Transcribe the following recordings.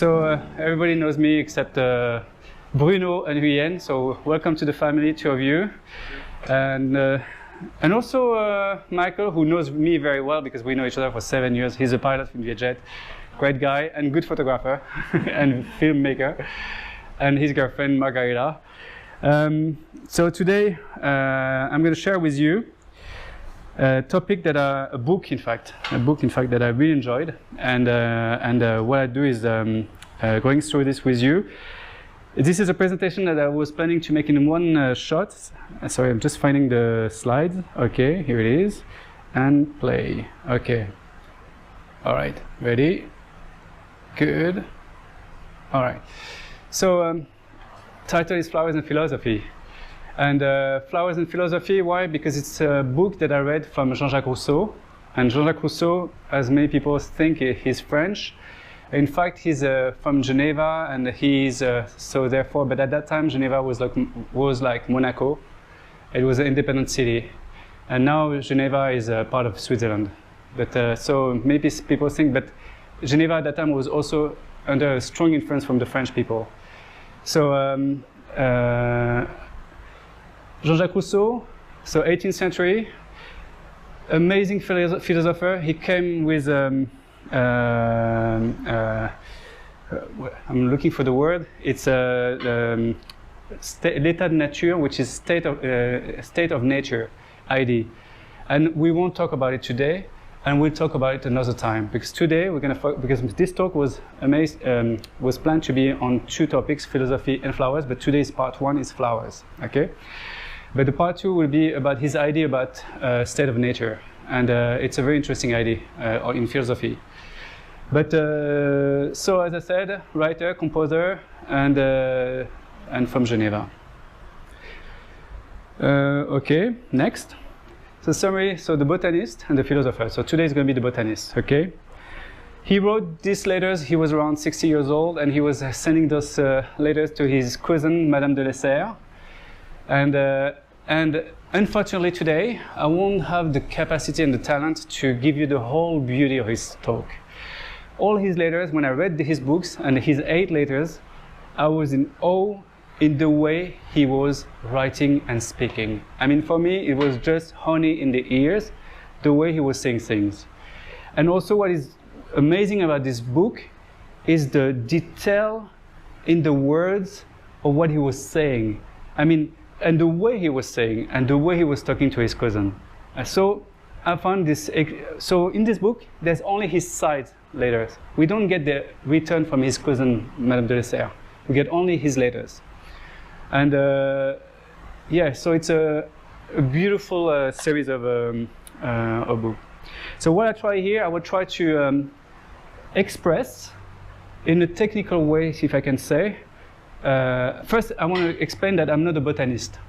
Everybody knows me except Bruno and Huyen. So welcome to the family, two of you, and also Michael, who knows me very well because we know each other for 7 years. He's a pilot from Vietjet, great guy and good photographer and filmmaker, and his girlfriend Margarita. So today I'm going to share with you a topic that a book in fact that I really enjoyed, and what I do is going through this with you. This is a presentation that I was planning to make in one shot. Sorry, I'm just finding the slides. Okay, here it is, and play. Okay, all right, ready, good, all right. So title is Flowers and Philosophy. And Flowers and Philosophy, why? Because it's a book that I read from Jean-Jacques Rousseau. And Jean-Jacques Rousseau, as many people think, he's French. In fact, he's from Geneva, and he's so therefore. But at that time, Geneva was like Monaco. It was an independent city, and now Geneva is a part of Switzerland. But so maybe people think, but Geneva at that time was also under a strong influence from the French people. So. Jean-Jacques Rousseau, so 18th century, amazing philosopher. He came with, I'm looking for the word, it's l'état de nature, which is state of nature, ID. And we won't talk about it today, and we'll talk about it another time, because today we're going to, because this talk was planned to be on two topics, philosophy and flowers, but today's part one is flowers, okay? But the part two will be about his idea about state of nature, and it's a very interesting idea in philosophy. But so, as I said, writer, composer, and from Geneva. Okay, next. So summary. So the botanist and the philosopher. So today is going to be the botanist. Okay. He wrote these letters. He was around 60 years old, and he was sending those letters to his cousin, Madame de Lesseps. And unfortunately today, I won't have the capacity and the talent to give you the whole beauty of his talk. All his letters, when I read his books and his 8 letters, I was in awe in the way he was writing and speaking. I mean, for me, it was just honey in the ears, the way he was saying things. And also what is amazing about this book is the detail in the words of what he was saying. I mean, and the way he was saying, and the way he was talking to his cousin. So I found this, so in this book, there's only his side letters. We don't get the return from his cousin, Madame de Lesseps. We get only his letters. And yeah, so it's a beautiful series of book. So what I try here, I will try to express in a technical way, if I can say. First, I want to explain that I'm not a botanist.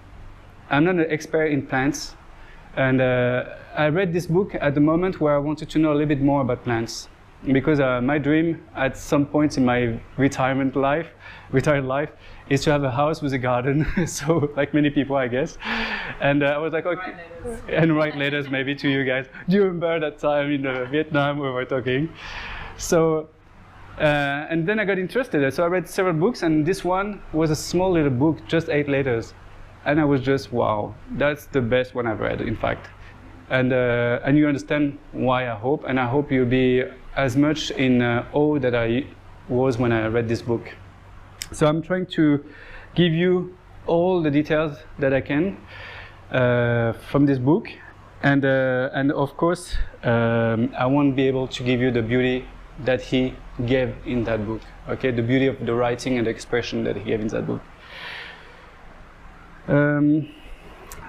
I'm not an expert in plants. And I read this book at the moment where I wanted to know a little bit more about plants. Because my dream at some point in my retired life, is to have a house with a garden. So, like many people, I guess. And I was like, okay. And write letters maybe to you guys. Do you remember that time in Vietnam where we were talking? So. And then I got interested. So I read several books, and this one was a small little book, just 8 letters. And I was just, wow, that's the best one I've read, in fact. And you understand why, I hope. And I hope you'll be as much in awe that I was when I read this book. So I'm trying to give you all the details that I can from this book. And of course, I won't be able to give you the beauty that he gave in that book, okay? The beauty of the writing and the expression that he gave in that book.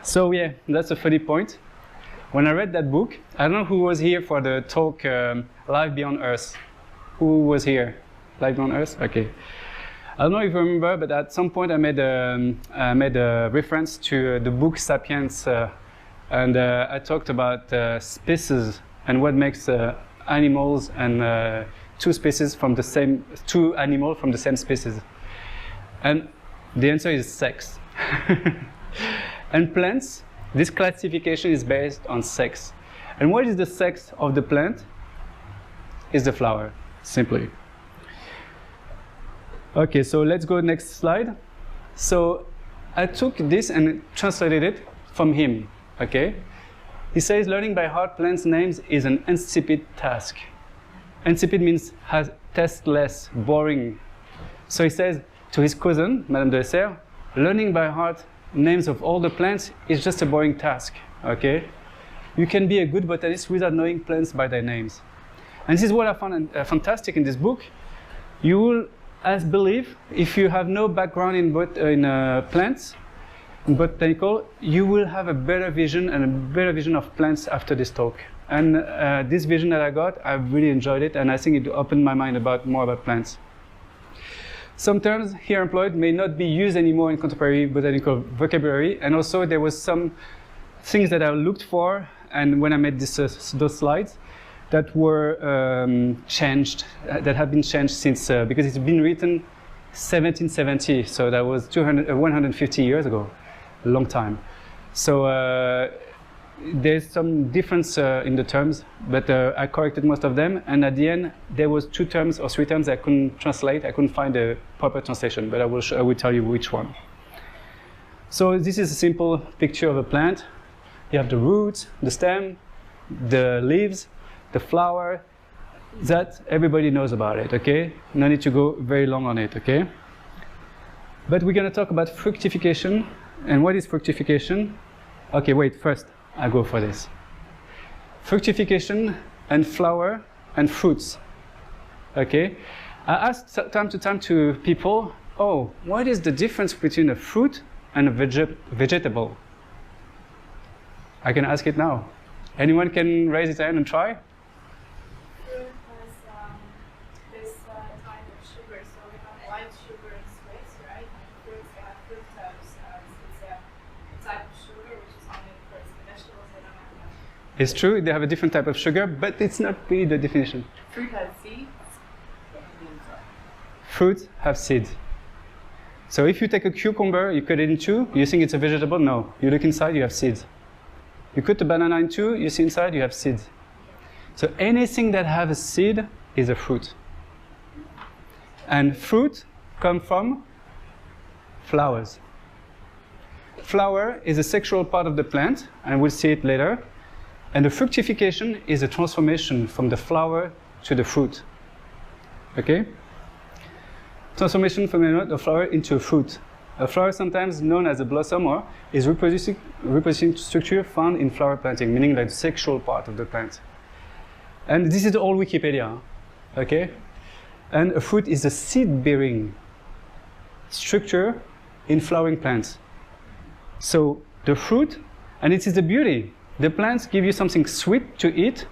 So yeah, that's a funny point. When I read that book, I don't know who was here for the talk Life Beyond Earth. Who was here? Life Beyond Earth? Okay. I don't know if you remember, but at some point I made a reference to the book Sapiens, and I talked about species and what makes animals and two animals from the same species. And the answer is sex. And plants, this classification is based on sex. And what is the sex of the plant? Is the flower, simply. Okay, so let's go next slide. So I took this and translated it from him, okay? He says learning by heart plants' names is an insipid task. Insipid means tasteless, boring. So he says to his cousin, Madame de Serres, learning by heart names of all the plants is just a boring task, okay? You can be a good botanist without knowing plants by their names. And this is what I found fantastic in this book. You will, as believe, if you have no background in plants, in botanical, you will have a better vision and a better vision of plants after this talk. And this vision that I got, I really enjoyed it, and I think it opened my mind more about plants. Some terms here employed may not be used anymore in contemporary botanical vocabulary, and also there was some things that I looked for, and when I made those slides, that were changed, that have been changed since, because it's been written 1770, so that was 150 years ago, a long time. So there's some difference in the terms, but I corrected most of them, and at the end there was 2 terms or 3 terms I couldn't translate. I couldn't find a proper translation, but I will tell you which one. So this is a simple picture of a plant. You have the roots, the stem, the leaves, the flower. That everybody knows about it, okay? No need to go very long on it, okay? But we're going to talk about fructification. And what is fructification? Okay, wait, first I go for this. Fructification and flower and fruits, okay? I ask time to time to people, oh, what is the difference between a fruit and a vegetable? I can ask it now. Anyone can raise his hand and try? Fruit has this type of sugar, so we have white sugar and sweets, right? And fruits have fructose, it's a type of sugar which is only for vegetables. They don't have that. It's true, they have a different type of sugar, but it's not really the definition. Fruit has seeds. Fruits have seeds. So if you take a cucumber, you cut it in 2, you think it's a vegetable? No. You look inside, you have seeds. You cut a banana in 2, you see inside, you have seeds. So anything that has a seed is a fruit. And fruit come from flowers. Flower is a sexual part of the plant, and we'll see it later. And the fructification is a transformation from the flower to the fruit. Okay? Transformation from the flower into a fruit. A flower, sometimes known as a blossom, or is reproducing structure found in flower planting, meaning like the sexual part of the plant. And this is all Wikipedia, okay? And a fruit is a seed-bearing structure in flowering plants. So the fruit, and it is the beauty. The plants give you something sweet to eat,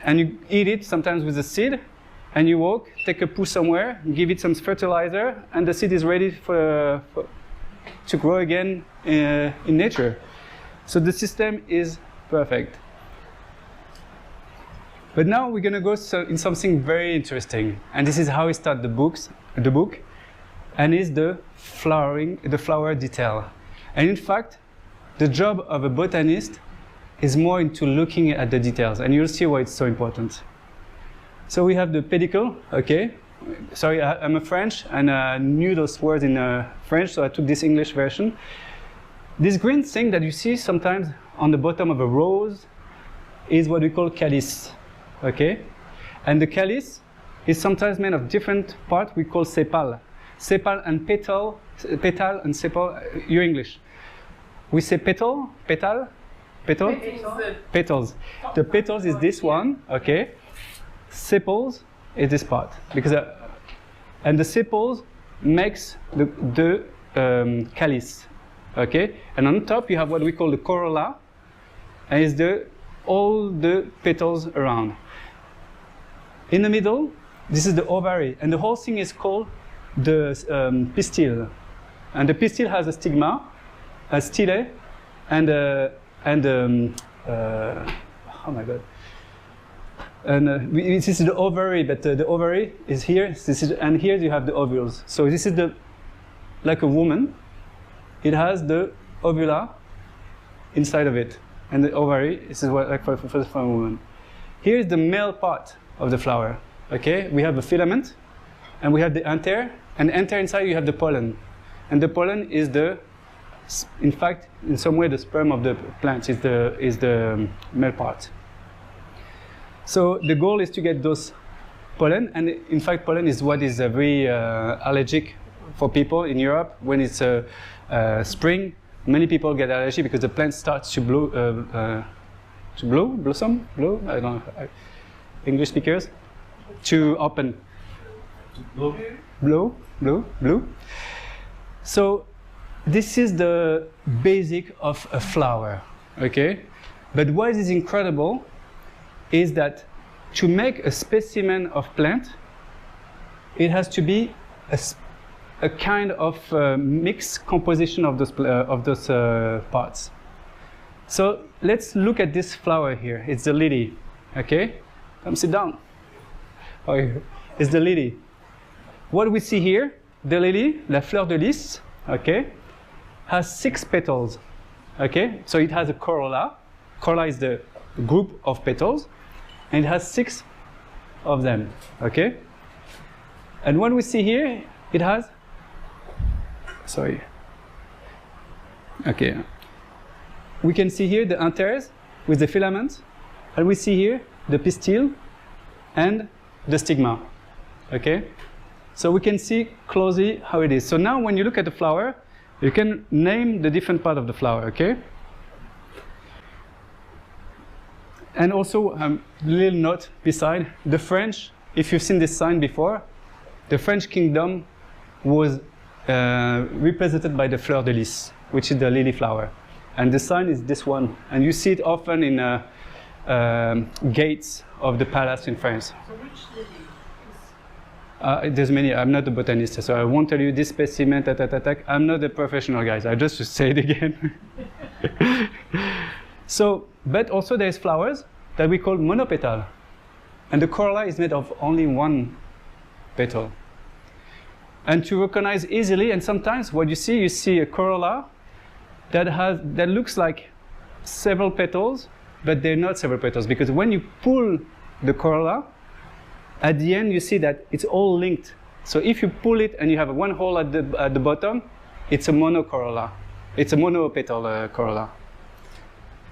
and you eat it sometimes with the seed, and you walk, take a poo somewhere, give it some fertilizer, and the seed is ready to grow again in nature. So the system is perfect. But now we're going to go in something very interesting, and this is how we start the book, and is the flower detail. And in fact, the job of a botanist is more into looking at the details, and you'll see why it's so important. So we have the pedicle, okay. Sorry, I'm a French, and I knew those words in French, so I took this English version. This green thing that you see sometimes on the bottom of a rose is what we call calice, okay. And the calice is sometimes made of different parts we call sepal. Sepal and petal and sepal, you're English. We say petal? Petals. The petals is this one, okay. Sepals is this part, because and the sepals makes the calice, okay. And on top you have what we call the corolla, and it's all the petals around. In the middle, this is the ovary, and the whole thing is called the pistil. And the pistil has a stigma, a style, and oh my god. And this is the ovary, but the ovary is here. And here you have the ovules. So this is like a woman. It has the ovula inside of it, and the ovary. This is what like for a woman. Here is the male part of the flower. Okay, we have a filament, and we have the anther, and anther inside you have the pollen. And the pollen is in fact, in some way, the sperm of the plant is the male part. So the goal is to get those pollen, and in fact, pollen is what is very allergic for people in Europe. When it's spring, many people get allergy because the plant starts to blossom. I don't know. English speakers, to open. Blow. So this is the basic of a flower, okay? But what is incredible is that to make a specimen of plant, it has to be a kind of mixed composition of those parts. So let's look at this flower here. It's the lily, okay? Come sit down. Oh, it's the lily. What we see here, the lily, la fleur de lys, okay, has 6 petals, okay? So it has a corolla. Corolla is the group of petals, and it has 6 of them, okay? And what we see here, it has, okay. We can see here the anthers with the filaments, and we see here the pistil and the stigma, okay? So we can see closely how it is. So now when you look at the flower, you can name the different part of the flower, okay? And also, a little note beside, the French, if you've seen this sign before, the French kingdom was represented by the fleur de lys, which is the lily flower. And the sign is this one. And you see it often in gates of the palace in France. So which lily? There's many. I'm not a botanist, so I won't tell you this specimen, I'm not a professional, guys. I just say it again. So, but also there's flowers that we call monopetal. And the corolla is made of only 1 petal. And to recognize easily, and sometimes what you see a corolla that looks like several petals, but they're not several petals, because when you pull the corolla, at the end you see that it's all linked. So if you pull it and you have 1 hole at the bottom, it's a monocorolla. It's a monopetal corolla.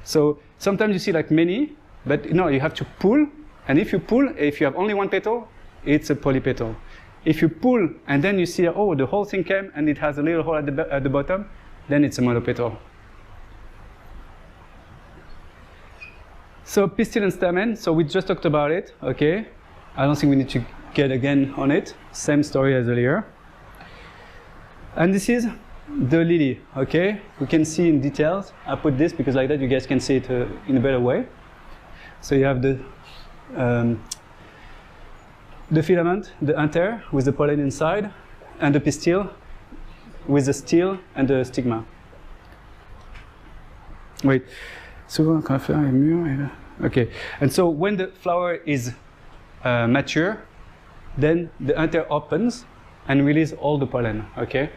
So sometimes you see like many, but no, you have to pull, and if you have only 1 petal, it's a polypetal. If you pull and then you see, oh, the whole thing came and it has a little hole at the bottom, then it's a monopetal. So pistil and stamen, so we just talked about it, okay? I don't think we need to get again on it. Same story as earlier. And this is the lily, okay? We can see in details. I put this because like that you guys can see it in a better way. So you have the filament, the anther with the pollen inside, and the pistil with the steel and the stigma. Wait. Souvent quand la fleur est mûre, okay. And so when the flower is mature, then the anther opens and release all the pollen, okay?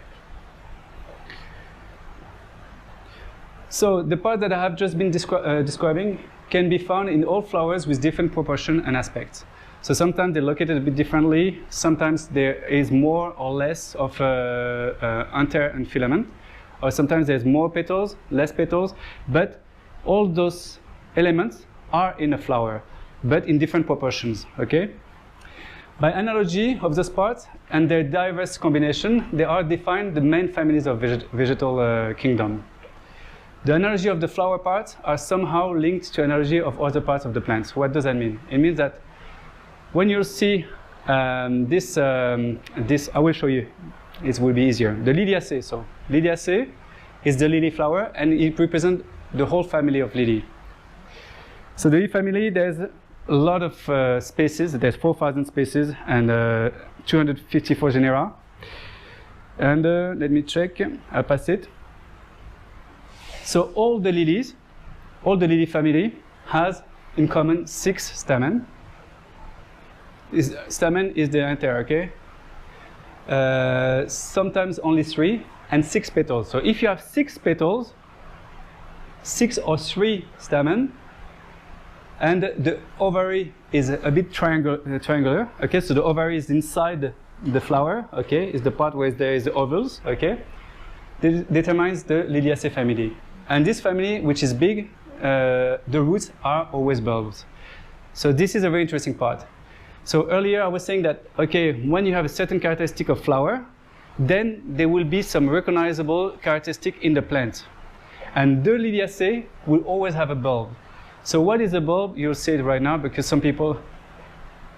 So the part that I have just been describing can be found in all flowers with different proportion and aspects. So sometimes they're located a bit differently, sometimes there is more or less of anther and filament, or sometimes there's more petals, less petals, but all those elements are in a flower, but in different proportions, okay? By analogy of those parts and their diverse combination, they are defined the main families of vegetal kingdom. The analogy of the flower parts are somehow linked to analogy of other parts of the plants. What does that mean? It means that when you see this, I will show you, it will be easier. The liliaceae, so liliaceae is the lily flower and it represents the whole family of lily. So the lily family, there's a lot of species. There's 4,000 species and 254 genera. And let me check, I'll pass it. So all the lilies, all the lily family has in common 6 stamen. Stamen is the anther, okay? Sometimes only 3 and 6 petals. So if you have 6 petals, 6 or 3 stamen, and the ovary is a bit triangular, okay? So the ovary is inside the flower, okay, is the part where there is the ovals, okay, determines the Liliaceae family. And this family, which is big, the roots are always bulbs. So this is a very interesting part. So earlier I was saying that, okay, when you have a certain characteristic of flower, then there will be some recognizable characteristic in the plant. And the Liliaceae will always have a bulb. So what is a bulb? You'll see it right now, because some people,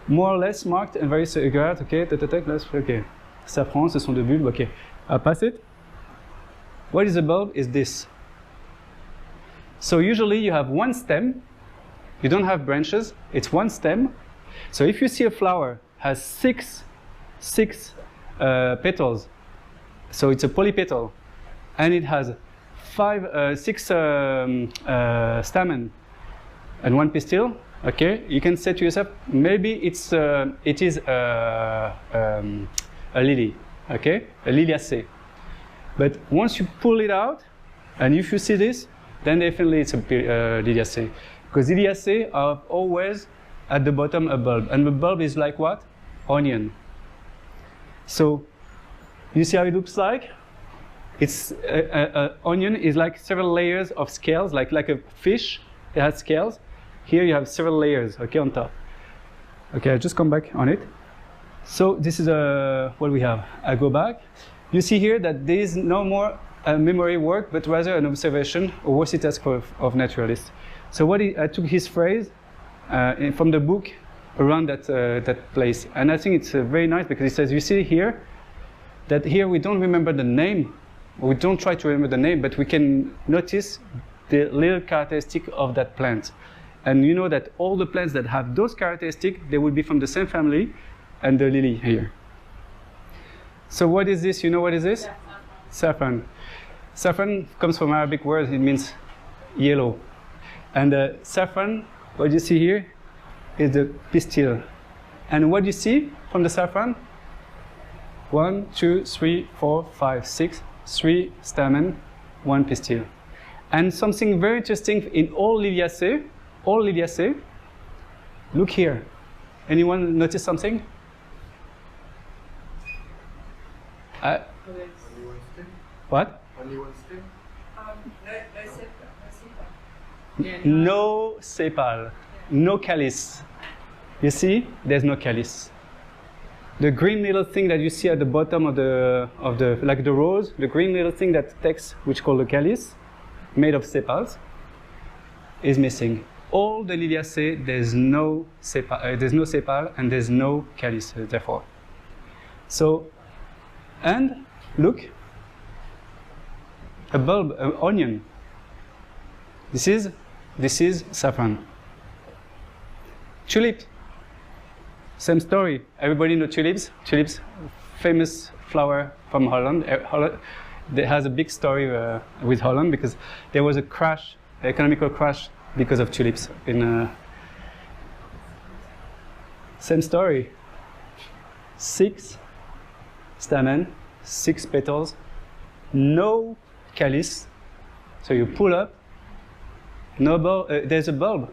more or less marked and very regard, okay, okay. Safran, ce sont des bulbes, okay. I'll pass it. What is a bulb? Is this. So usually you have one stem, you don't have branches, it's one stem. So if you see a flower has six petals, so it's a polypetal, and it has six stamen and one pistil, okay, you can say to yourself, maybe it is a lily, okay, a Liliaceae. But once you pull it out, and if you see this, then definitely it's a Liliaceae. Because Liliaceae are always at the bottom a bulb. And the bulb is like what? Onion. So, you see how it looks like? It's onion is like several layers of scales, like a fish. It has scales. Here you have several layers, okay, on top. Okay, I'll just come back on it. So this is what we have. I go back. You see here that there is no more memory work, but rather an observation, a worthy task of naturalists. So I took his phrase from the book around that place. And I think it's very nice, because he says, you see here, that here we don't remember the name, we don't try to remember the name, but we can notice the little characteristic of that plant. And you know that all the plants that have those characteristics, they will be from the same family, and the lily here. So what is this? You know what is this? Saffron. Saffron comes from Arabic word, it means yellow. And saffron, what you see here, is the pistil. And what you see from the saffron? 1, 2, 3, 4, 5, 6, 3 stamen, 1 pistil. And something very interesting in all Liliaceae, look here. Anyone notice something? What? Only one stem? No sepal, no calice. You see, there's no calice. The green little thing that you see at the bottom of the like the rose, the green little thing that takes, which called the calice, made of sepals, is missing. All the Liliaceae, there's no sepal and there's no calice, therefore. So, and look, a bulb, an onion. This is saffron. Tulip, same story. Everybody know tulips? Tulips, famous flower from Holland. Holland has a big story with Holland, because there was a crash, economical crash, because of tulips. Same story. 6 stamen, 6 petals, no calice. So you pull up, no bulb, there's a bulb.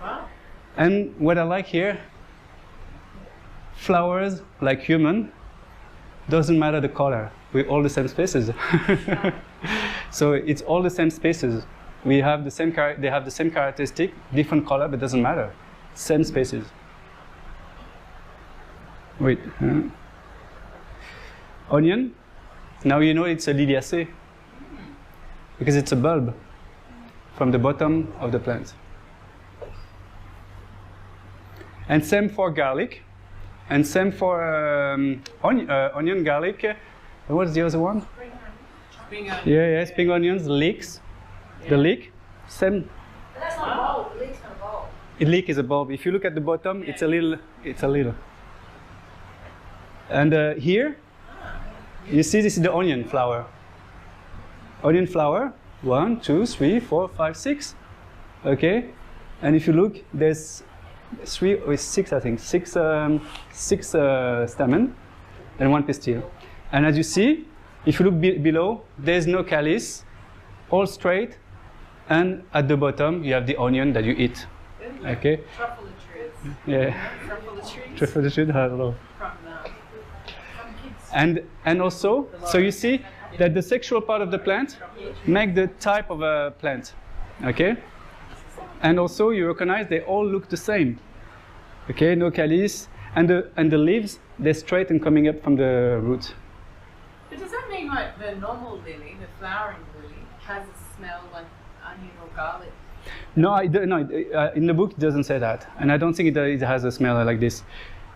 Wow. And what I like here, flowers like human, doesn't matter the color. We're all the same species. So it's all the same species. We have the same they have the same characteristic, different color, but it doesn't matter. Same species. Wait. Onion. Now you know it's a Liliaceae, because it's a bulb from the bottom of the plant. And same for garlic, and same for onion, garlic. What's the other one? Spring onion. Yeah, spring onions, leeks. Yeah. The leek, same. But that's not a bulb. The leek's not a bulb. A leek is a bulb. If you look at the bottom, yeah. It's a little. And here, you see this is the onion flower. Onion flower, 1, 2, 3, 4, 5, 6. Okay, and if you look, there's 3 or 6, I think, 6 stamen and 1 pistil. And as you see, if you look below, there's no calice, all straight, and at the bottom you have the onion that you eat. Like okay. truffle trees. Yeah. Truffle the trees. Truffle the tree, I don't know. From kids. And also, so you see that the sexual part of the plant make the type of a plant, okay? And also you recognize they all look the same, okay? No calice, and the leaves, they're straight and coming up from the root. But does that mean like the normal lily, the flowering lily, has a smell like onion or garlic? No, in the book it doesn't say that, and I don't think it has a smell like this.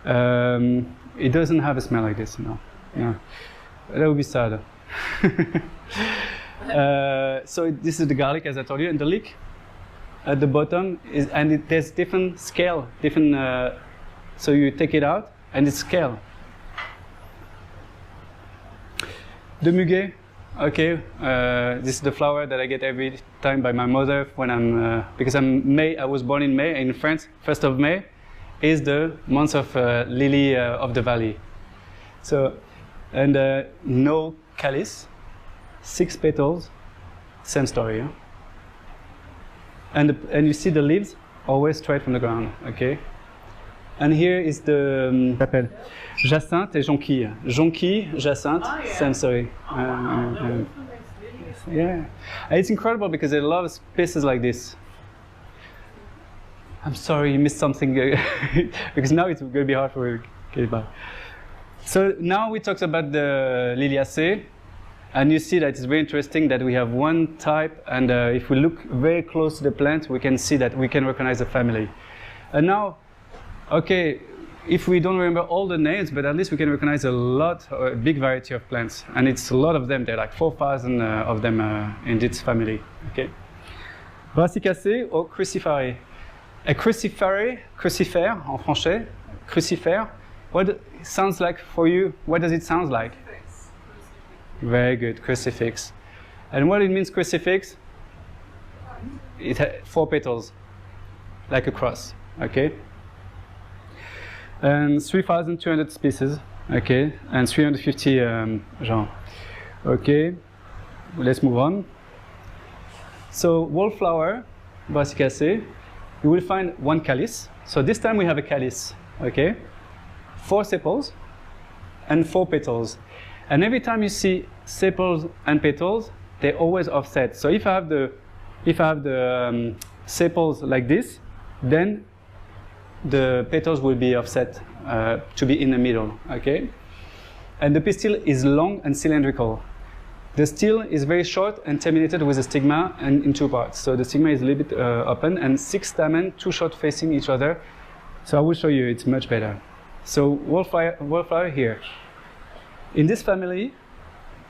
It doesn't have a smell like this, no. That would be sad. So this is the garlic, as I told you, and the leek at the bottom is, and there's different scale, different. So you take it out, and it's scale. The muguet, okay. This is the flower that I get every time by my mother when I'm because I was born in May in France. 1st of May is the month of lily of the valley. So, and no calice, 6 petals, same story. Huh? And you see the leaves always straight from the ground, okay? And here is the jacinthe et jonquille. Jonquille, jacinthe, same story. Yeah, and it's incredible because they love species like this. I'm sorry you missed something because now it's going to be hard for you to get it back. So now we talked about the Liliaceae, and you see that it's very interesting that we have one type, and if we look very close to the plant, we can see that we can recognize the family. And now, okay, if we don't remember all the names, but at least we can recognize a lot, a big variety of plants, and it's a lot of them. There are like 4,000 of them in this family. Okay, Brassicacées or cruciferae. A cruciferae, crucifère en français, crucifère. What sounds like for you? What does it sound like? Very good, crucifix. And what it means, crucifix? It has 4 petals, like a cross. Okay. And 3,200 species. Okay, and 350 genres. Okay, let's move on. So wallflower, Brassicacées, you will find 1 calice. So this time we have a calice. Okay. 4 sepals and 4 petals, and every time you see sepals and petals, they always offset. So if I have the sepals like this, then the petals will be offset to be in the middle. Okay, and the pistil is long and cylindrical. The stele is very short and terminated with a stigma and in 2 parts. So the stigma is a little bit open, and 6 stamens, 2 short facing each other. So I will show you, it's much better. So wallflower here. In this family,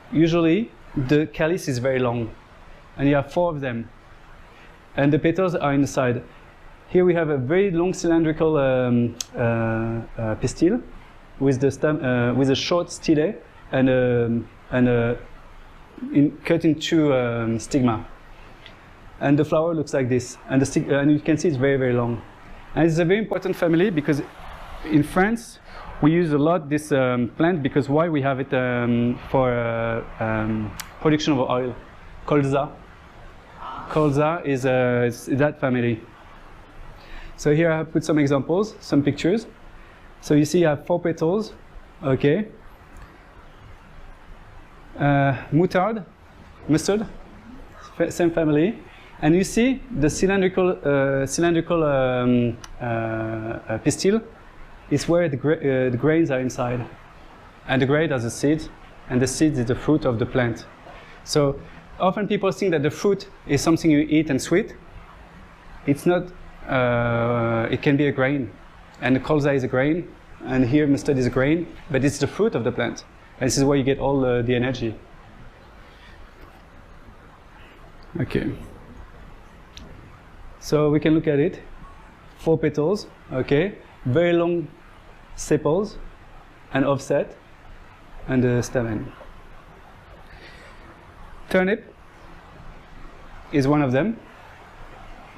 usually the calice is very long, and you have 4 of them, and the petals are in the side. Here we have a very long cylindrical pistil with the stem, with a short stele and cut in 2 stigma. And the flower looks like this, and and you can see it's very, very long. And it's a very important family because in France, we use a lot this plant because why we have it for production of oil. Colza. Colza is that family. So here I have put some examples, some pictures. So you see I have 4 petals, okay. Mustard, same family. And you see the cylindrical pistil is where the grains are inside. And the grain is the seed, and the seed is the fruit of the plant. So often people think that the fruit is something you eat and sweet. It's not, it can be a grain. And the colza is a grain, and here mustard is a grain, but it's the fruit of the plant. And this is where you get all the energy. Okay. So we can look at it. 4 petals, okay. Very long sepals and offset, and the stamen. Turnip is one of them.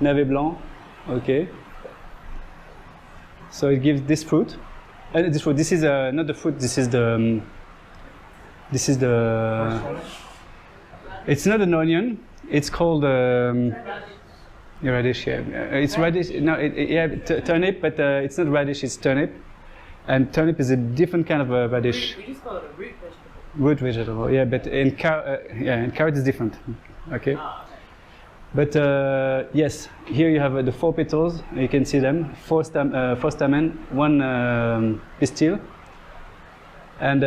Navet blanc, okay. So it gives this fruit. This fruit. This is not the fruit. This is the. It's not an onion. It's called. Radish, yeah. It's radish. No, yeah, turnip, but it's not radish. It's turnip, and turnip is a different kind of radish. We just call it a root vegetable. Root vegetable, yeah. But in carrot is different. Okay. Ah, okay. But yes, here you have the 4 petals. You can see them. 4 stamen, 1 pistil, and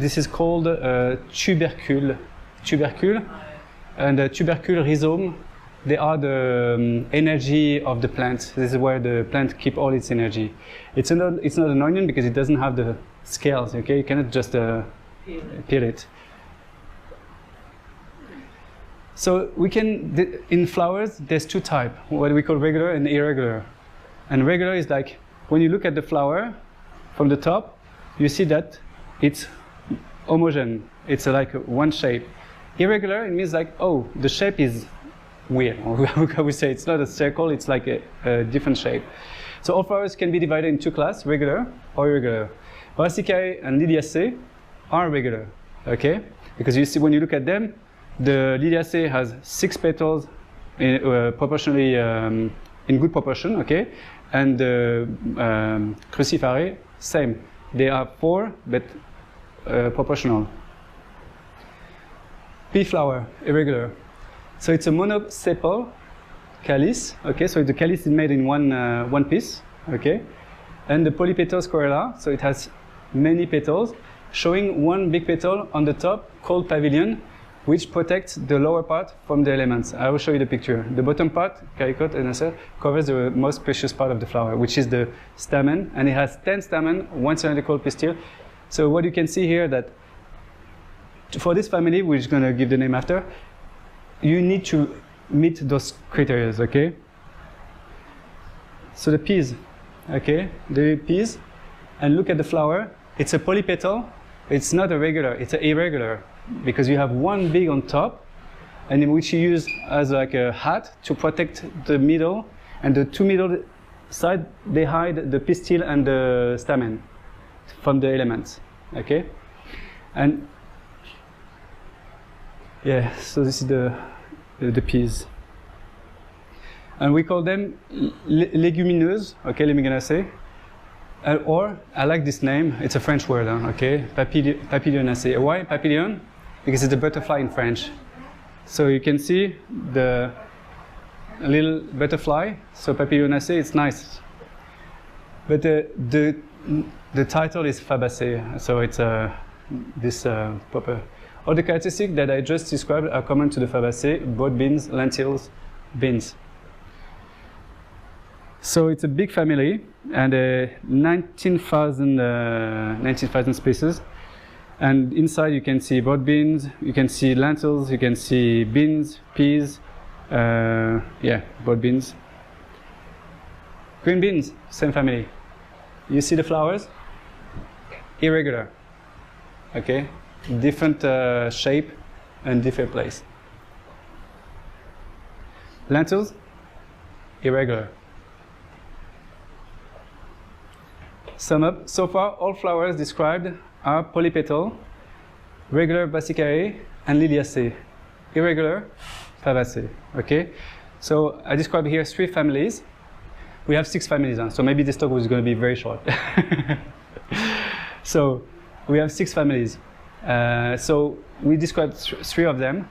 this is called tubercule. Tubercule, and tubercule rhizome. They are the energy of the plant. This is where the plant keeps all its energy. It's not an onion because it doesn't have the scales. Okay, you cannot just peel it. So we can, in flowers, there's 2 types, what we call regular and irregular. And regular is like, when you look at the flower from the top, you see that it's homogeneous. It's like one shape. Irregular, it means like, oh, the shape is weird. Or how we say, it's not a circle, it's like a different shape. So all flowers can be divided in 2 classes, regular or irregular. Brassicae and Liliaceae are regular, okay? Because you see, when you look at them, the Liliaceae has 6 petals proportionally in good proportion, okay? And the Cruciferae, same. They are 4, but proportional. Pea flower, irregular. So it's a monosepal calice, okay? So the calice is made in one piece, okay? And the polypetal corolla, so it has many petals, showing 1 big petal on the top called pavilion, which protects the lower part from the elements. I will show you the picture. The bottom part, caricote and answer, covers the most precious part of the flower, which is the stamen, and it has 10 stamen, 1 cylindrical pistil. So what you can see here that for this family, we're just going to give the name after, you need to meet those criteria, okay? So the peas, okay? The peas, and look at the flower. It's a polypetal. It's not a regular, it's an irregular, because you have 1 big on top, and in which you use as like a hat to protect the middle, and the 2 middle side, they hide the pistil and the stamen from the elements, okay? And yeah, so this is the peas. And we call them legumineuses, okay, legumineuses. Or, I like this name, it's a French word, okay, papillionaceae. Why papillon? Because it's a butterfly in French. So you can see the little butterfly, so papillionaceae, it's nice. But the title is Fabaceae, so it's this proper. All the characteristics that I just described are common to the Fabaceae, broad beans, lentils, beans. So it's a big family, and 19,000 species. And inside you can see broad beans, you can see lentils, you can see beans, peas, broad beans. Green beans, same family. You see the flowers? Irregular, okay? Different shape and different place. Lentils, irregular. Sum up, so far all flowers described are polypetal, regular Brassicae and Liliaceae, irregular Fabaceae, okay? So I described here 3 families. We have 6 families, so maybe this talk was going to be very short. So we have 6 families. So we described 3 of them.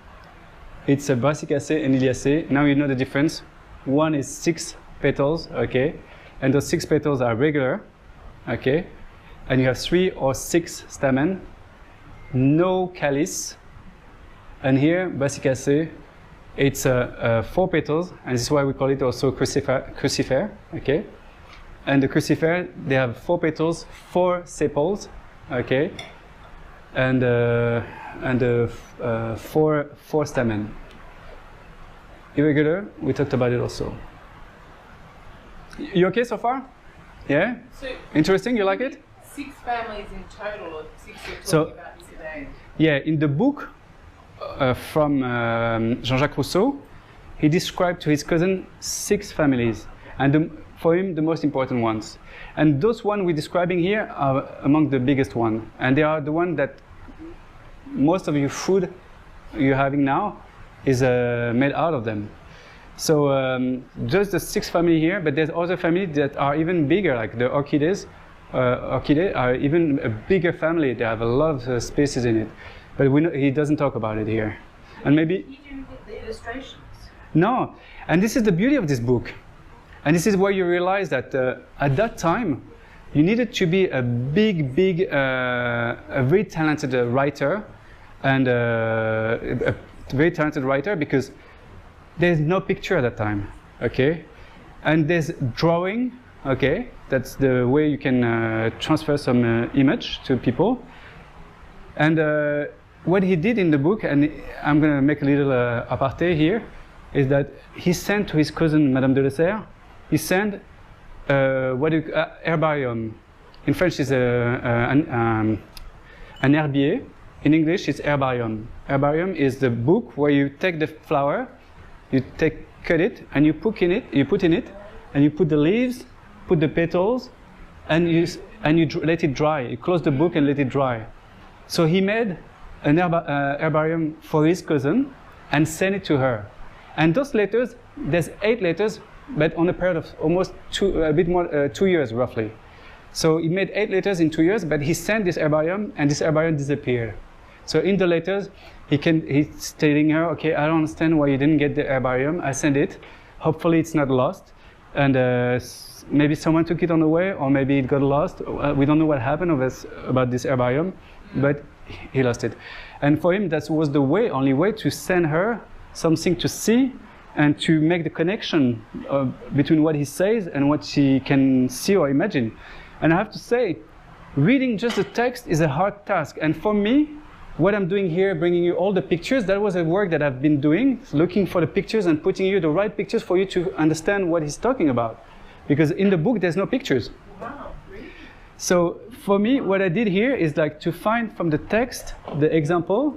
It's Brassicaceae and Liliaceae. Now you know the difference. One is 6 petals, okay? And those 6 petals are regular, okay? And you have 3 or 6 stamen, no calice. And here, Brassicaceae, it's 4 petals, and this is why we call it also crucifer, okay? And the crucifer, they have 4 petals, 4 sepals, okay? And 4 stamen. Irregular, we talked about it also. You okay so far? Yeah? So interesting, you like it? 6 families in total, or 6 we're So- talking about today. Yeah, in the book from Jean-Jacques Rousseau, he described to his cousin 6 families, and for him the most important ones. And those ones we're describing here are among the biggest ones, and they are the ones that most of your food you're having now is made out of them. So just the 6 family here, but there's other families that are even bigger, like the orchideas. Orchidae are even a bigger family. They have a lot of species in it, but he doesn't talk about it here. And maybe You do the illustrations. no. And this is the beauty of this book, and this is where you realize that at that time, you needed to be a very talented writer, and a very talented writer, because there's no picture at that time, okay? And there's drawing, okay? That's the way you can transfer some image to people. And what he did in the book, and I'm going to make a little aparté here, is that he sent to his cousin, Madame de Lesserre, he sent herbarium. In French, it's an herbier. In English, it's herbarium. Herbarium is the book where you take the flower, you cut it, and you put in it, and you put the leaves, put the petals, and you let it dry. You close the book and let it dry. So he made an herbarium for his cousin and sent it to her. And those letters, there's 8 letters, but on a period of almost 2 years roughly. So he made 8 letters in 2 years, but he sent this herbarium, and this herbarium disappeared. So in the letters, he's telling her, okay, I don't understand why you didn't get the herbarium. I sent it. Hopefully it's not lost. And maybe someone took it on the way, or maybe it got lost. We don't know what happened about this herbarium, but he lost it. And for him, that was the only way to send her something to see and to make the connection between what he says and what she can see or imagine. And I have to say, reading just the text is a hard task. And for me, what I'm doing here, bringing you all the pictures, that was a work that I've been doing, looking for the pictures and putting you the right pictures for you to understand what he's talking about. Because in the book, there's no pictures. Wow, really? So for me, what I did here is like to find from the text the example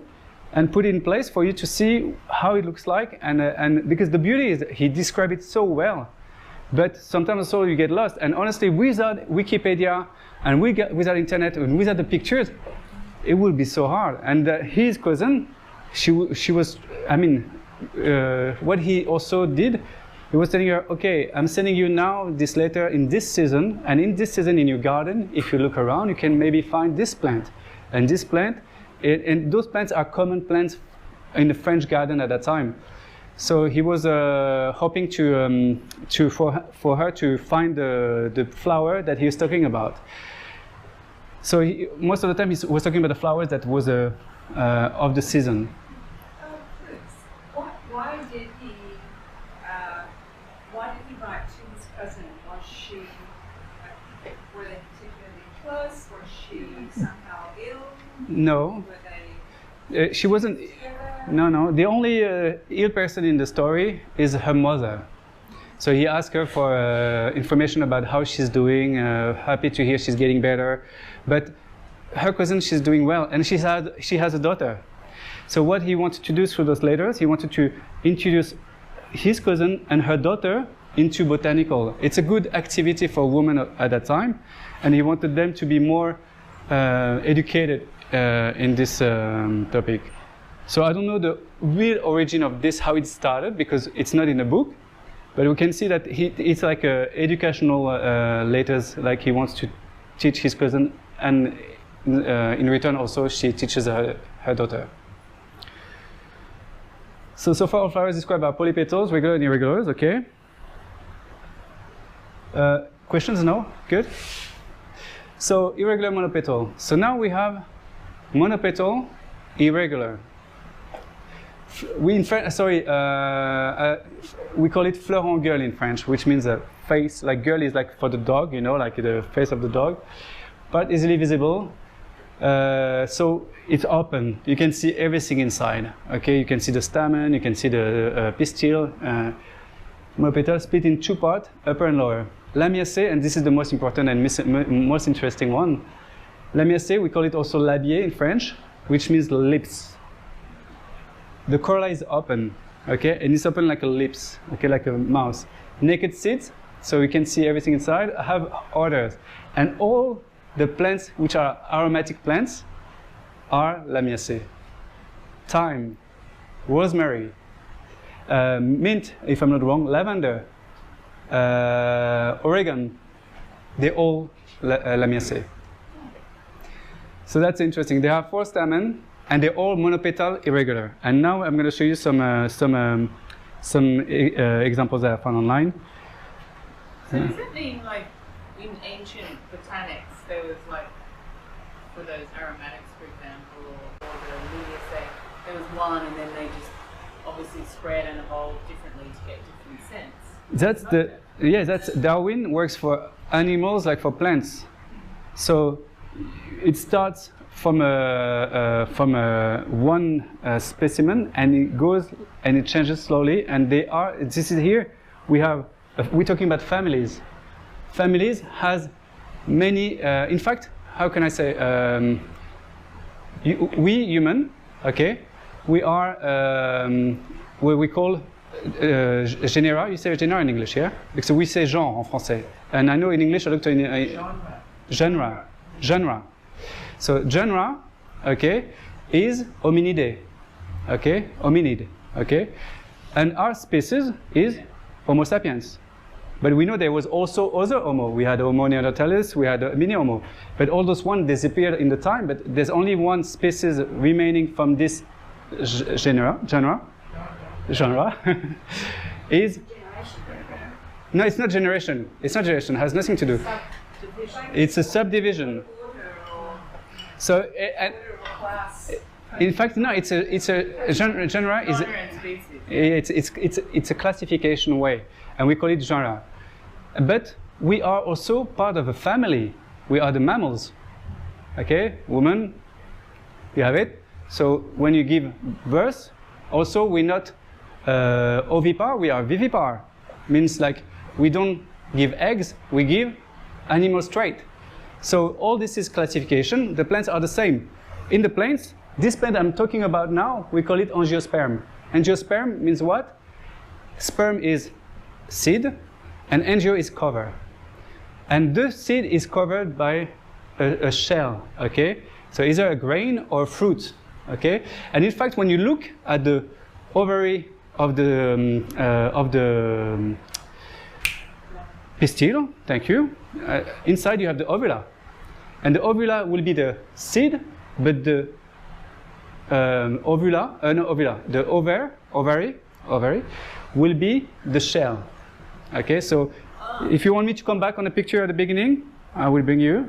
and put it in place for you to see how it looks like. And because the beauty is that he described it so well. But sometimes also you get lost. And honestly, without Wikipedia and without internet and without the pictures, it would be so hard. And his cousin, she was, I mean, what he also did, he was telling her, okay, I'm sending you now this letter in this season, and in this season in your garden, if you look around, you can maybe find this plant. And this plant, and those plants are common plants in the French garden at that time. So he was hoping for her to find the flower that he was talking about. So most of the time he was talking about the flowers that was of the season. Why did he write to his cousin? Was she, were they particularly close? Was she somehow ill? No. Were they She wasn't. No. The only ill person in the story is her mother. So he asked her for information about how she's doing, happy to hear she's getting better. But her cousin, she's doing well, and she has a daughter. So what he wanted to do through those letters, he wanted to introduce his cousin and her daughter into botanical. It's a good activity for women at that time, and he wanted them to be more educated in this topic. So I don't know the real origin of this, how it started, because it's not in the book. But we can see that it's like educational letters, like he wants to teach his cousin, and in return also she teaches her daughter. So far all flowers described are polypetals, regular and irregulars, okay? Questions? No? Good? So irregular monopetal. So now we have monopetal, irregular. We call it fleur en gueule in French, which means a face, like gueule is like for the dog, you know, like the face of the dog, but easily visible. So it's open. You can see everything inside. Okay, you can see the stamen, you can see the pistil. Monopetal split in 2 parts, upper and lower. Lamiacé, and this is the most important and most interesting one. Lamiacé, we call it also labié in French, which means lips. The corolla is open, okay, and it's open like a lips, okay, like a mouth. Naked seeds, so we can see everything inside, have odors. And all the plants which are aromatic plants are Lamiacé. Thyme, rosemary. mint, if I'm not wrong, lavender, oregon, they all Lamiaceae. So that's interesting. They have 4 stamens, and they're all monopetal, irregular. And now I'm going to show you some examples that I found online. So does it mean like in ancient botanics there was like, for those aromatics for example, or the Lamiaceae, there was one and then they just obviously spread and evolved differently to get different scents? That's Darwin works for animals like for plants. So it starts from one specimen, and it goes and it changes slowly. And this is here. We're talking about families. Families has many. In fact, how can I say? We human, okay? We are what we call genera. You say genera in English, yeah? Because we say genre en français. And I know in English I looked in genre. So genre, okay, is hominidae, okay, hominid, okay, and our species is Homo sapiens. But we know there was also other Homo. We had Homo neanderthalis, we had mini Homo, but all those ones disappeared in the time. But there's only one species remaining from this genre. Is no, it's not generation. It's not generation. It has nothing to do. It's a subdivision. So, in fact, no. It's a genre is it's a classification way, and we call it genre. But we are also part of a family. We are the mammals. Okay, woman, you have it. So when you give birth, also we're not ovipar. We are vivipar. Means like we don't give eggs. We give animals trait. So all this is classification. The plants are the same. In the plants, this plant I'm talking about now, we call it angiosperm. Angiosperm means what? Sperm is seed, and angio is cover. And the seed is covered by a shell, okay? So either a grain or a fruit, okay? And in fact, when you look at the ovary of the pistil, thank you. Inside you have the ovula, and the ovula will be the seed, but the the ovary will be the shell. Okay, so if you want me to come back on the picture at the beginning, I will bring you.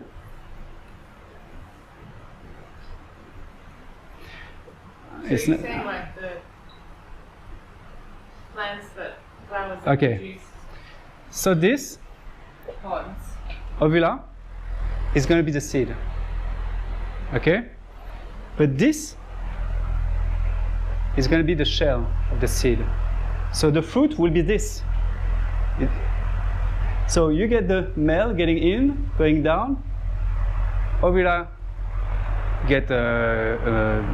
So you're saying like the plants that flowers that produce so this pods. ovula is going to be the seed. Okay? But this is going to be the shell of the seed. So the fruit will be this. So you get the male getting in, going down. Ovula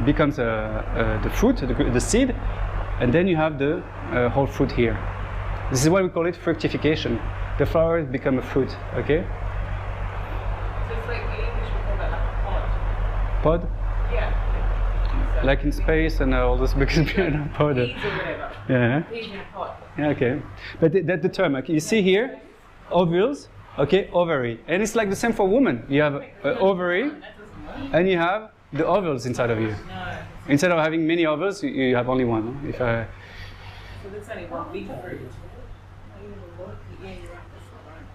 becomes the fruit, the seed, and then you have the whole fruit here. This is why we call it fructification. The flowers become a fruit, okay? So it's like the English would call that like a pod. Pod? Yeah. So like in space and all this because behind a pod. Peas or whatever. Yeah. Peas in a pod. Yeah, okay. But that's the term. Okay? You see here, ovules, okay, ovary. And it's like the same for women. You have an ovary, and you have the ovules inside of you. No. Instead of having many ovules, you have only one. If So that's only one big fruit. Yeah, you're right. That's not right.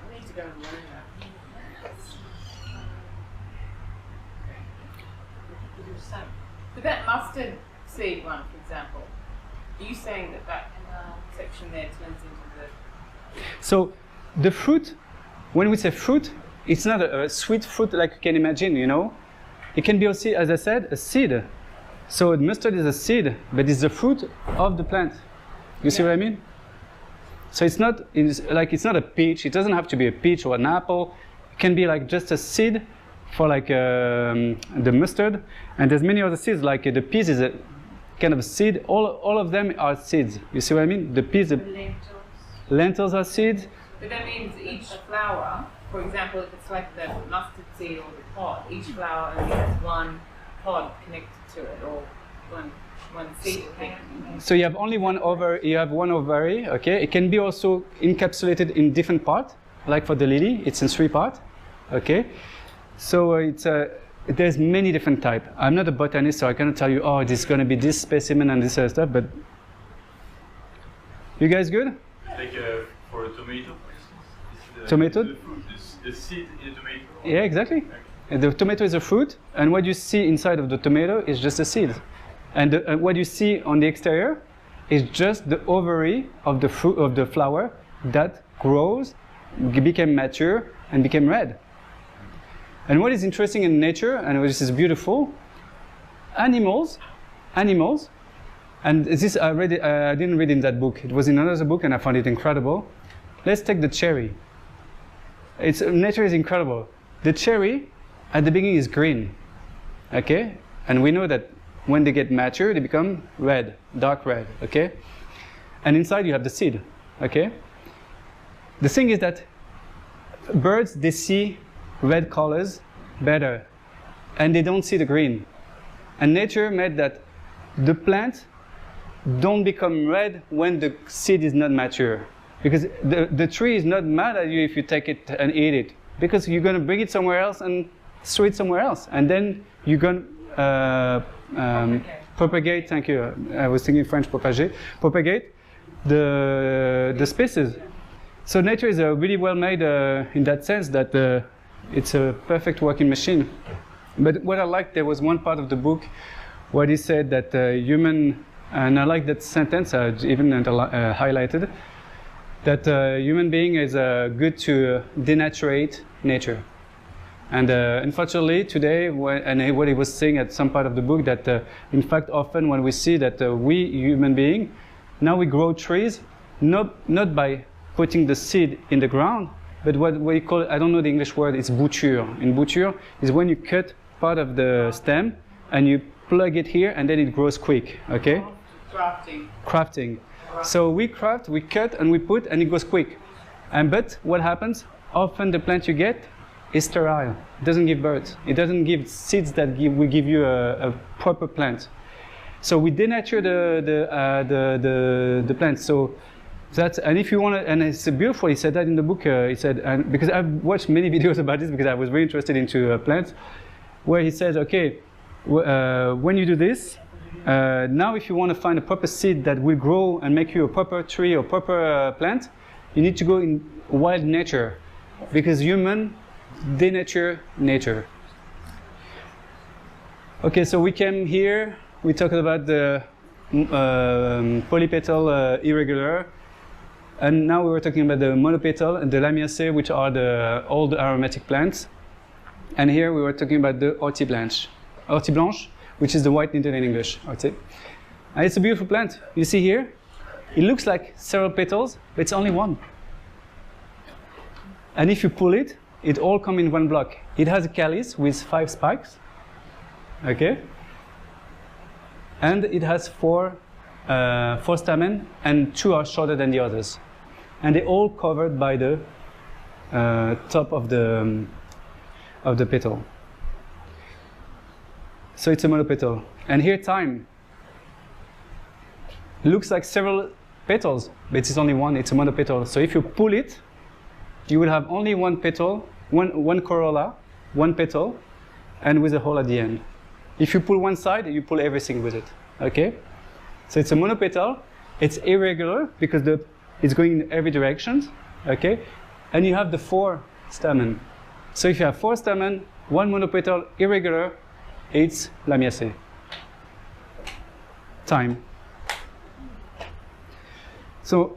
I need to go and learn that. But that mustard seed one, for example, are you saying that section there turns into the... So the fruit, when we say fruit, it's not a sweet fruit like you can imagine, you know. It can be also, as I said, a seed. So mustard is a seed, but it's the fruit of the plant. You see what I mean? So it's not it's not a peach. It doesn't have to be a peach or an apple. It can be like just a seed for like the mustard. And there's many other seeds. Like the peas is a kind of a seed. All of them are seeds. You see what I mean? The peas, lentils are seeds. But that means each flower, for example, if it's like the mustard seed or the pod, each flower only has one pod connected to it, or one seed. So you have only one ovary. You have one ovary. Okay, it can be also encapsulated in different parts. Like for the lily, it's in 3 parts. Okay, so there's many different types. I'm not a botanist, so I cannot tell you, oh, this is going to be this specimen and this other stuff. But you guys good? Like for a tomato, for instance. Tomato? The fruit, the seed in a tomato? Yeah, exactly. Okay. The tomato is a fruit, and what you see inside of the tomato is just a seed. And what you see on the exterior is just the ovary of the fruit of the flower that grows, became mature, and became red. And what is interesting in nature, and this is beautiful, animals, and this I read it, I didn't read in that book. It was in another book, and I found it incredible. Let's take the cherry. Nature is incredible. The cherry at the beginning is green, okay, and we know that when they get mature, they become red, dark red, okay, and inside you have the seed, okay. The thing is that birds, they see red colors better, and they don't see the green. And nature made that the plant don't become red when the seed is not mature, because the tree is not mad at you if you take it and eat it, because you're going to bring it somewhere else and sow it somewhere else, and then you're going to propagate. Thank you. I was thinking French, propagate the species. So nature is really well made in that sense that it's a perfect working machine. But what I liked, there was one part of the book where he said that human, and I like that sentence, I even highlighted, that human being is good to denaturate nature. And unfortunately today, and what he was saying at some part of the book, that in fact often when we see that we human being, now we grow trees, not by putting the seed in the ground, but what we call, I don't know the English word, it's bouture. In bouture is when you cut part of the stem and you plug it here and then it grows quick, okay? Crafting. So we craft, we cut and we put and it goes quick. But what happens? Often the plant you get is sterile. It doesn't give birth. It doesn't give seeds that will give you a proper plant. So we denature the plant. So that's, and if you want to, and it's beautiful, he said that in the book, he said, and because I've watched many videos about this because I was very interested into plants, where he says, okay, when you do this, now if you want to find a proper seed that will grow and make you a proper tree or proper plant, you need to go in wild nature, because human denature nature. Okay, so we came here, we talked about the polypetal irregular, and now we were talking about the monopetal and the lamiaceae, which are all the aromatic plants. And here we were talking about the ortie blanche, which is the white needle in English, ortie. And it's a beautiful plant. You see here, it looks like several petals, but it's only one. And if you pull it, it all comes in one block. It has a calice with 5 spikes, okay? And it has 4 stamens, and 2 are shorter than the others. And they're all covered by the top of the petal. So it's a monopetal. And here thyme looks like several petals, but it's only one, it's a monopetal. So if you pull it, you will have only one petal, one corolla, one petal, and with a hole at the end. If you pull one side, you pull everything with it, okay? So it's a monopetal, it's irregular because it's going in every direction, okay? And you have the 4 stamens. So if you have 4 stamens, one monopetal, irregular, it's lamiaceae. Thyme. So,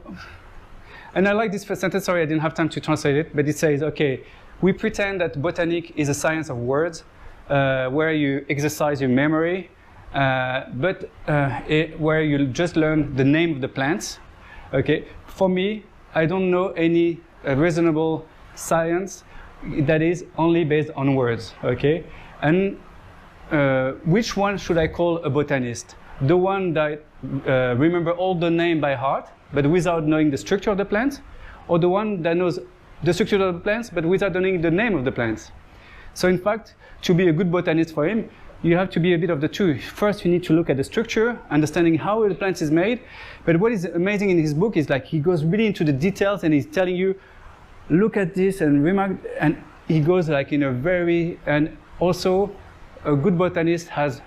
and I like this first sentence, sorry I didn't have time to translate it, but it says, okay, we pretend that botanic is a science of words, where you exercise your memory, where you just learn the name of the plants. Okay, for me, I don't know any reasonable science that is only based on words. Okay, and which one should I call a botanist? The one that remember all the name by heart, but without knowing the structure of the plants, or the one that knows the structure of the plants, but without knowing the name of the plants? So in fact, to be a good botanist for him, you have to be a bit of the two. First, you need to look at the structure, understanding how the plant is made. But what is amazing in his book is like he goes really into the details and he's telling you, look at this and remark, and he goes like in a very, and also a good botanist has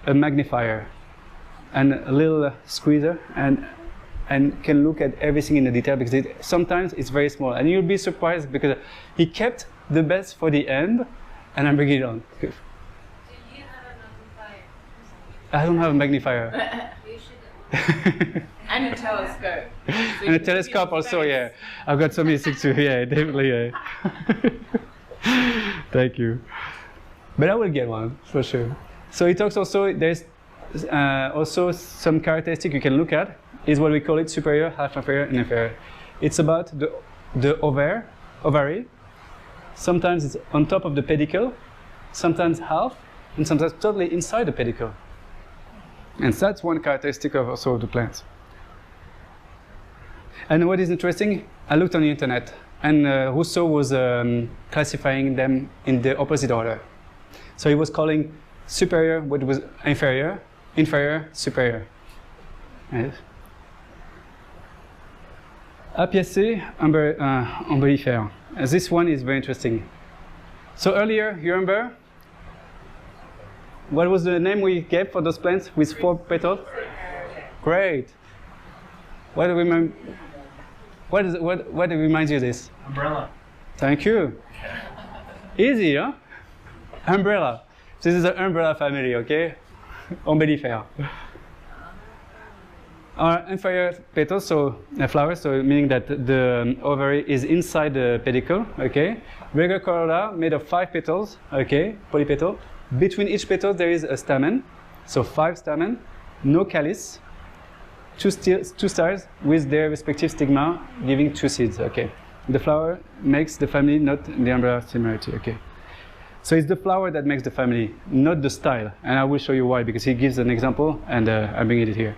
a magnifier and a little squeezer and can look at everything in the detail, because sometimes it's very small. And you'll be surprised because he kept the best for the end, and I'm bringing it on. Do you have a magnifier? I don't have a magnifier. You should. And a telescope. So And a telescope also, yeah. I've got so many things to, yeah, definitely, yeah. Thank you. But I will get one, for sure. So he talks also, there's also some characteristic you can look at, is what we call it superior, half inferior, and inferior. It's about the ovary. Sometimes it's on top of the pedicle, sometimes half, and sometimes totally inside the pedicle. And that's one characteristic of also the plants. And what is interesting, I looked on the internet, and Rousseau was classifying them in the opposite order. So he was calling superior what was inferior, inferior, superior. Yes. Apiacé, umbellifère. This one is very interesting. So earlier, you remember, what was the name we gave for those plants with 4 petals? Great. What reminds you of this? Umbrella. Thank you. Easy, huh? Umbrella. This is the umbrella family, okay? Umbellifère. Inferior petals, so flowers, so meaning that the ovary is inside the pedicle, okay? Regular corolla made of 5 petals, okay? Polypetal. Between each petal there is a stamen, so 5 stamen, no calice, 2 stars with their respective stigma giving 2 seeds, okay? The flower makes the family, not the umbrella similarity, okay? So it's the flower that makes the family, not the style, and I will show you why, because he gives an example, and I'm bringing it here.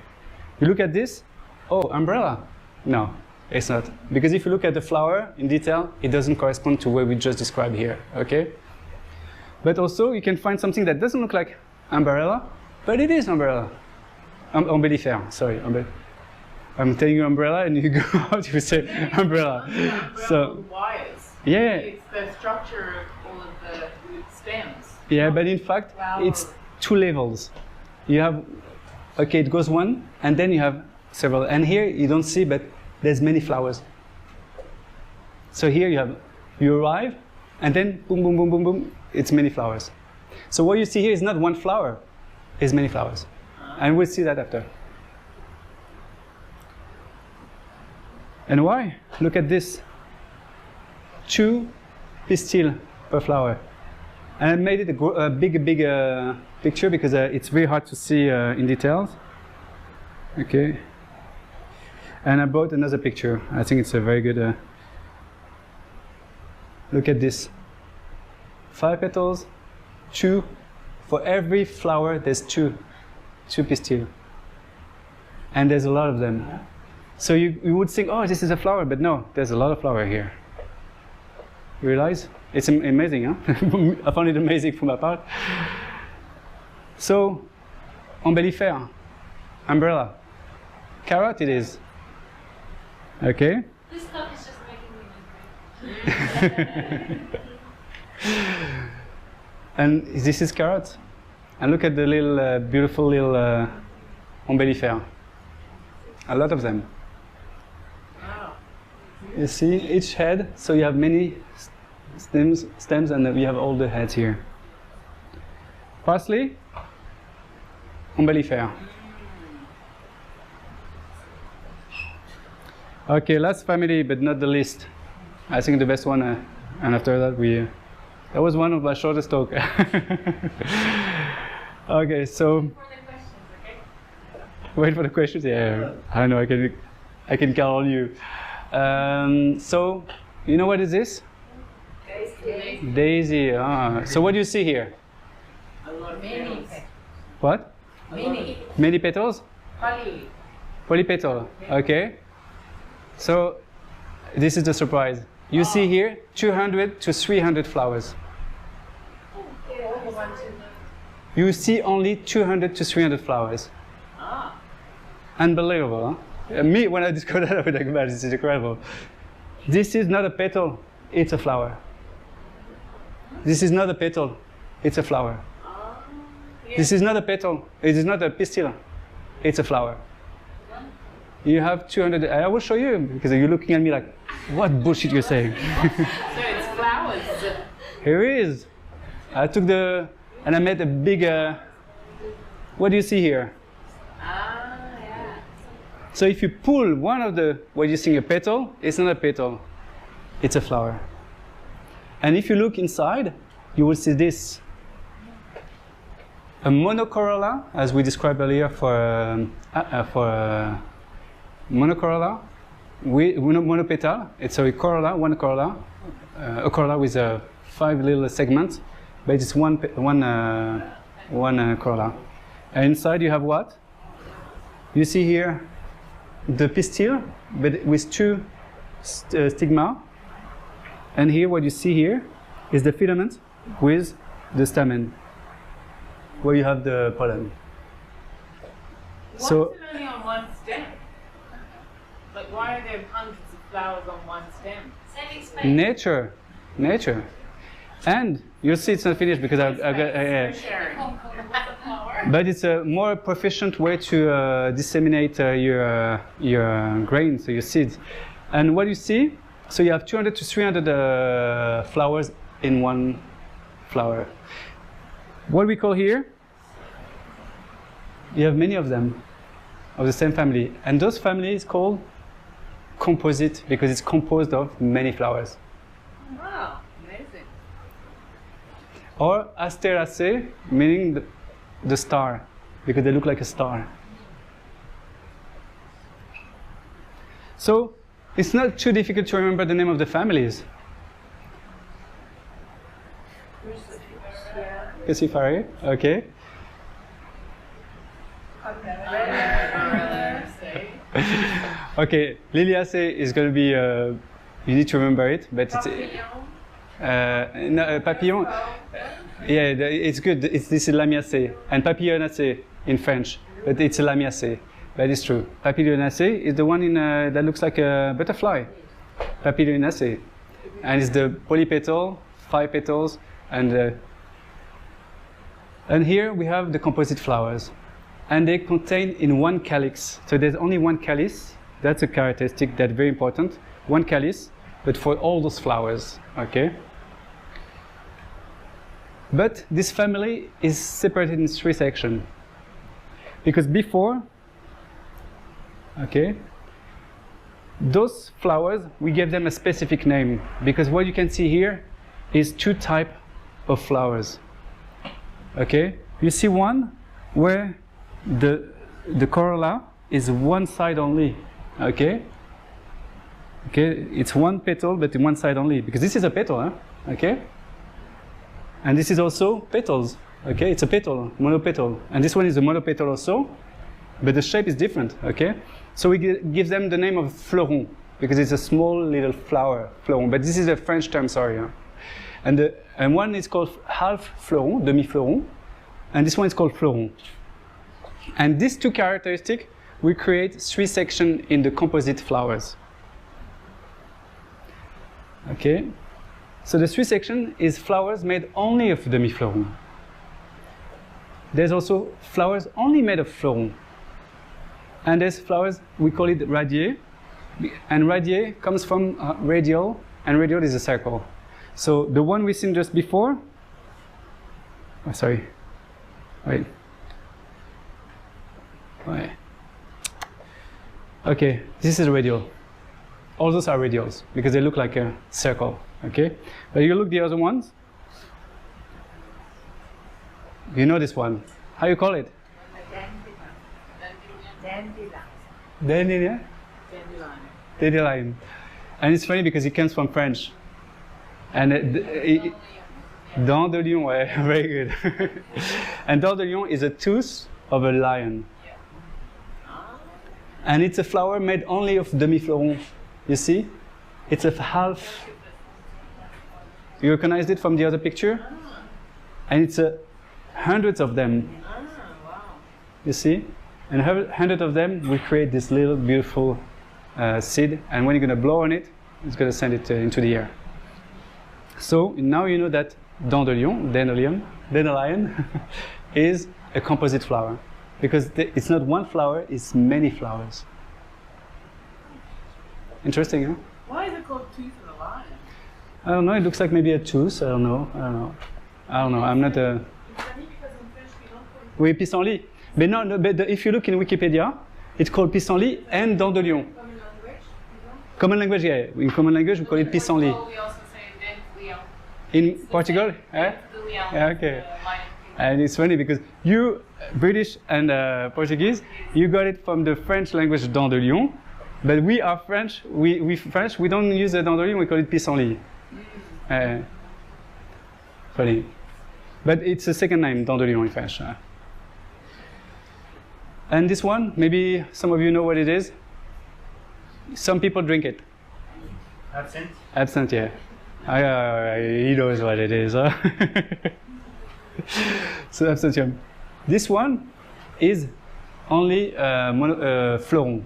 You look at this, oh, umbrella. No, it's not. Because if you look at the flower in detail, it doesn't correspond to what we just described here, okay? But also, you can find something that doesn't look like umbrella, but it is umbrella. Umbellifère, sorry. I'm telling you umbrella, and you go out, you say umbrella. So, wires. yeah. It's the structure of all of the stems. Yeah, but in fact, it's 2 levels. You have, okay, it goes 1, and then you have several. And here you don't see, but there's many flowers. So here you arrive, and then boom, boom, boom, boom, boom, it's many flowers. So what you see here is not 1 flower, it's many flowers. And we'll see that after. And why? Look at this. 2 pistils per flower. And I made it a big picture because it's very hard to see in details. Okay. And I brought another picture. I think it's a very good. Look at this. 5 petals, 2. For every flower, there's 2 pistils. And there's a lot of them. So you would think, oh, this is a flower, but no, there's a lot of flower here. You realize? It's amazing, huh? I found it amazing for my part. So, umbellifère, umbrella. Carrot it is. Okay? This talk is just making me hungry. And this is carrot. And look at the little, beautiful little umbellifère. A lot of them. Wow. You see each head, so you have many stems, and we have all the heads here. Parsley, umbellifère. Okay, last family, but not the least. I think the best one, and after that that was one of my shortest talk. Okay, so. For the questions, okay? Wait for the questions. Yeah, I know. I can count on you. So, you know what is this? Daisy. Daisy. Ah. So what do you see here? A lot of Many. petals. What? Many. Many petals? Poly. Polypetal. Okay. So this is the surprise. You see here 200 to 300 flowers. you see only 200 to 300 flowers. Ah. Unbelievable, huh? Me, when I discovered that, I was like, man, this is incredible. This is not a petal, it's a flower. This is not a petal, it's a flower. Yeah. This is not a petal, it is not a pistil, it's a flower. You have 200, I will show you, because you're looking at me like, what bullshit you're saying? So it's flowers. Here it is. I took and I made a big, what do you see here? Ah, yeah. So if you pull one of what you see a petal, it's not a petal, it's a flower. And if you look inside, you will see this. A monocorolla, as we described earlier for monocorolla, monopetal, it's a corolla, one corolla, a corolla with 5 little segments, but it's one corolla. And inside you have what? You see here the pistil, but with 2 stigma. And here, what you see here is the filament with the stamen, where you have the pollen. Why So, is it only on one stem? Like, why are there hundreds of flowers on one stem? Saving space. nature. And you'll see it's not finished because I've got, Sharing. but it's a more proficient way to disseminate your grains, so your seeds. And what you see, so you have 200 to 300 flowers in one flower. What we call here, you have many of them, of the same family. And those families called composite because it's composed of many flowers. Wow, amazing. Or Asteraceae, meaning the star, because they look like a star. So it's not too difficult to remember the name of the families. Cruciferae, okay. Okay, Liliaceae is going to be, you need to remember it, but it's... no, papillon, yeah, it's good. This is Lamiaceae, and Papilionaceae in French, but it's Lamiaceae. That is true. Papilionaceae is the one that looks like a butterfly. Papilionaceae, and it's the polypetal, 5 petals, and here we have the composite flowers, and they contain in one calyx. So there's only one calyx. That's a characteristic that's very important. One calyx, but for all those flowers. Okay. But this family is separated in 3 sections. Because before, okay, those flowers, we gave them a specific name. Because what you can see here is 2 types of flowers. Okay, you see one where the corolla is one side only. Okay, it's one petal, but in one side only. Because this is a petal, huh? Okay. And this is also petals. Okay, it's a petal, monopetal. And this one is a monopetal also, but the shape is different. Okay, so we give them the name of fleuron because it's a small little flower, fleuron. But this is a French term, sorry. Huh? And one is called half fleuron, demi fleuron, and this one is called fleuron. And these 2 characteristics, we create 3 sections in the composite flowers. Okay. So the 3 sections is flowers made only of demi-fleuron. There's also flowers only made of fleuron. And there's flowers, we call it radier. And radier comes from radial, and radial is a circle. So the one we seen just before, oh, sorry, wait. Wait. Okay, this is radial. All those are radials because they look like a circle. Okay, but you look the other ones. You know this one. How you call it? Dandelion. Dandelion. And it's funny because it comes from French. And dandelion, ouais, very good. And dandelion is a tooth of a lion. And it's a flower made only of demi-fleuron. You see? It's a half. You recognized it from the other picture? And it's a hundreds of them. Oh, wow. You see? And hundreds of them will create this little beautiful seed, and when you're going to blow on it, it's going to send it into the air. So now you know that dandelion is a composite flower, because it's not one flower, it's many flowers. Interesting, huh? Why is it called tooth of the lion? I don't know, it looks like maybe a tooth, I don't know. I'm not a... Oui, pissenlit. But no, but if you look in Wikipedia, it's called pissenlit and dandelion. Common language, yeah. In common language, we call it pissenlit. We also say dandelion. In Portugal? Eh? Yeah, okay. And it's funny because you, British and Portuguese, you got it from the French language dandelion, but we are French, we French, we don't use the dandelion, we call it pissenlit. Funny. But it's a second name, dandelion in French. And this one, maybe some of you know what it is. Some people drink it. Absinthe? Absinthe, yeah. He knows what it is, huh? So absinthium. This one is only floron.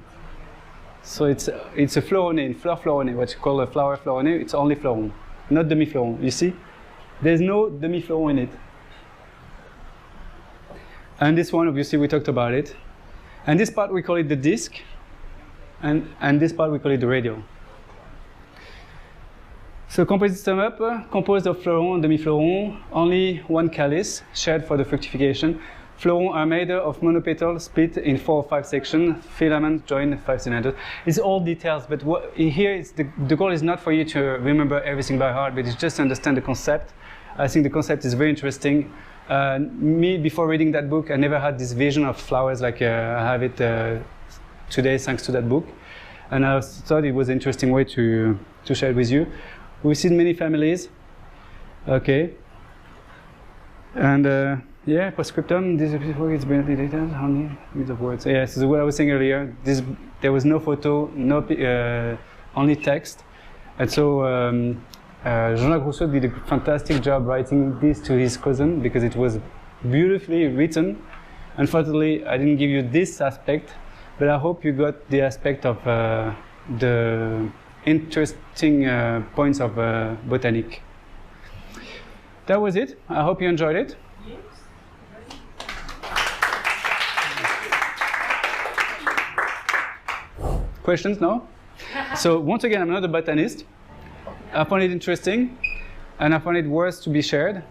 So it's a floronné, fleur floronné, what you call a flower floronné. It's only floron, not demi-floron. You see, there's no demi-floron in it. And this one, obviously, we talked about it. And this part we call it the disc, and this part we call it the radial. So composite sum up, composed of floron and demi-floron, only one calice, shared for the fructification. Florons are made of monopetal split in 4 or 5 sections, filaments joined 5 cylinders. It's all details, but here it's the goal is not for you to remember everything by heart, but it's just to understand the concept. I think the concept is very interesting. Me, before reading that book, I never had this vision of flowers like I have it today thanks to that book. And I thought it was an interesting way to share it with you. We've seen many families. Okay. And yeah, postscriptum, this work is brilliantly detailed. How many bits of words? Yeah, this is what I was saying earlier. There was no photo, only text. And so Jean-Jacques Rousseau did a fantastic job writing this to his cousin because it was beautifully written. Unfortunately, I didn't give you this aspect, but I hope you got the aspect of the interesting points of botanic. That was it. I hope you enjoyed it. Yes. Questions? No? So once again, I'm not a botanist. I found it interesting, and I found it worth to be shared.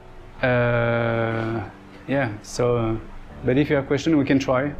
Yeah. So, but if you have questions, we can try.